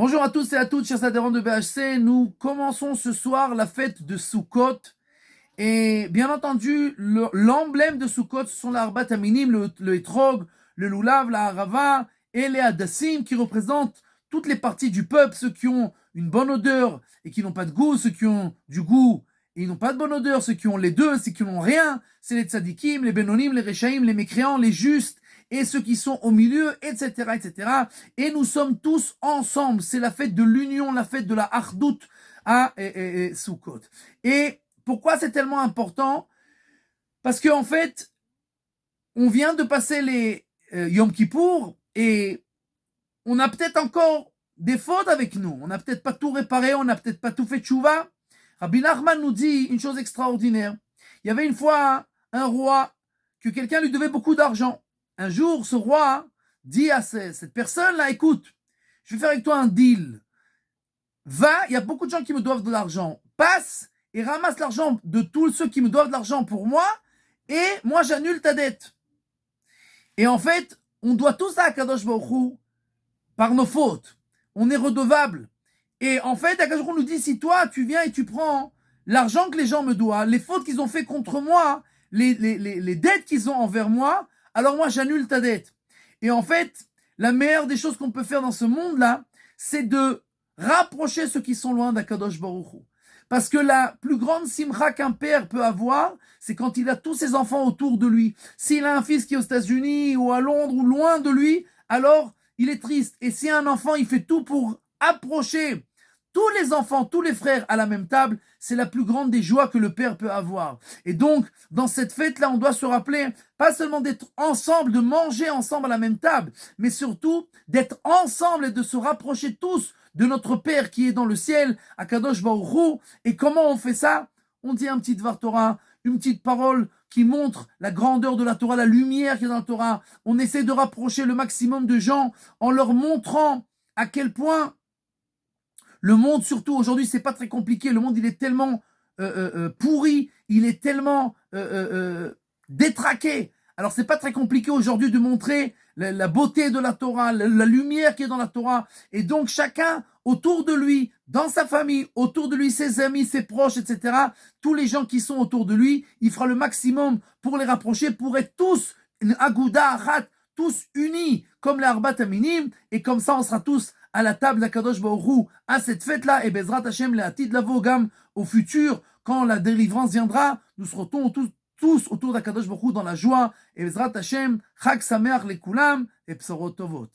Bonjour à tous et à toutes, chers adhérents de BHC. Nous commençons ce soir la fête de Sukkot. Et bien entendu, l'emblème de Sukkot, ce sont l'Arbat Aminim, le Etrog, le Lulav, la Harava et les Hadassim qui représentent toutes les parties du peuple, ceux qui ont une bonne odeur et qui n'ont pas de goût, ceux qui ont du goût et ils n'ont pas de bonne odeur, ceux qui ont les deux, ceux qui n'ont rien, c'est les Tzadikim, les Benonim, les Rechaim, les mécréants, les justes et ceux qui sont au milieu, etc., etc. Et nous sommes tous ensemble. C'est la fête de l'union, la fête de la Hardout à Sukkot. Et pourquoi c'est tellement important? Parce qu'en fait, on vient de passer les Yom Kippour et on a peut-être encore des fautes avec nous. On n'a peut-être pas tout réparé, on n'a peut-être pas tout fait tchouva. Rabbi Nachman nous dit une chose extraordinaire. Il y avait une fois un roi que quelqu'un lui devait beaucoup d'argent. Un jour, ce roi dit à cette personne-là, écoute, je vais faire avec toi un deal. Va, il y a beaucoup de gens qui me doivent de l'argent. Passe et ramasse l'argent de tous ceux qui me doivent de l'argent pour moi et moi j'annule ta dette. Et en fait, on doit tout ça à Kadosh Baruch Hu par nos fautes. On est redevable. Et en fait, Kadosh Baruch Hu nous dit, si toi tu viens et tu prends l'argent que les gens me doivent, les fautes qu'ils ont fait contre moi, les dettes qu'ils ont envers moi, alors moi j'annule ta dette. Et en fait, la meilleure des choses qu'on peut faire dans ce monde-là, c'est de rapprocher ceux qui sont loin d'Akadosh Baruch Hu. Parce que la plus grande simcha qu'un père peut avoir, c'est quand il a tous ses enfants autour de lui. S'il a un fils qui est aux États-Unis ou à Londres ou loin de lui, alors il est triste. Et si un enfant, il fait tout pour approcher tous les enfants, tous les frères à la même table, c'est la plus grande des joies que le père peut avoir. Et donc, dans cette fête-là, on doit se rappeler, pas seulement d'être ensemble, de manger ensemble à la même table, mais surtout d'être ensemble et de se rapprocher tous de notre Père qui est dans le ciel, à Kadosh Baruch Hu. Et comment on fait ça? On dit un petit Dvar Torah, une petite parole qui montre la grandeur de la Torah, la lumière qui est dans la Torah. On essaie de rapprocher le maximum de gens en leur montrant à quel point le monde, surtout aujourd'hui, c'est pas très compliqué. Le monde, il est tellement pourri, il est tellement détraqué. Alors, c'est pas très compliqué aujourd'hui de montrer la beauté de la Torah, la lumière qui est dans la Torah. Et donc, chacun autour de lui, dans sa famille, autour de lui, ses amis, ses proches, etc., tous les gens qui sont autour de lui, il fera le maximum pour les rapprocher, pour être tous une agouda achat, tous unis, comme les Arbat Aminim, et comme ça, on sera tous à la table d'Akadosh Baruch Hu à cette fête-là, et Bezrat Hashem le Atid Lavo Gam au futur, quand la délivrance viendra, nous serons tous autour d'Akadosh Baruch Hu dans la joie, et Bezrat Hashem, Chag Sameach Lekulam, et Psorot Tovot.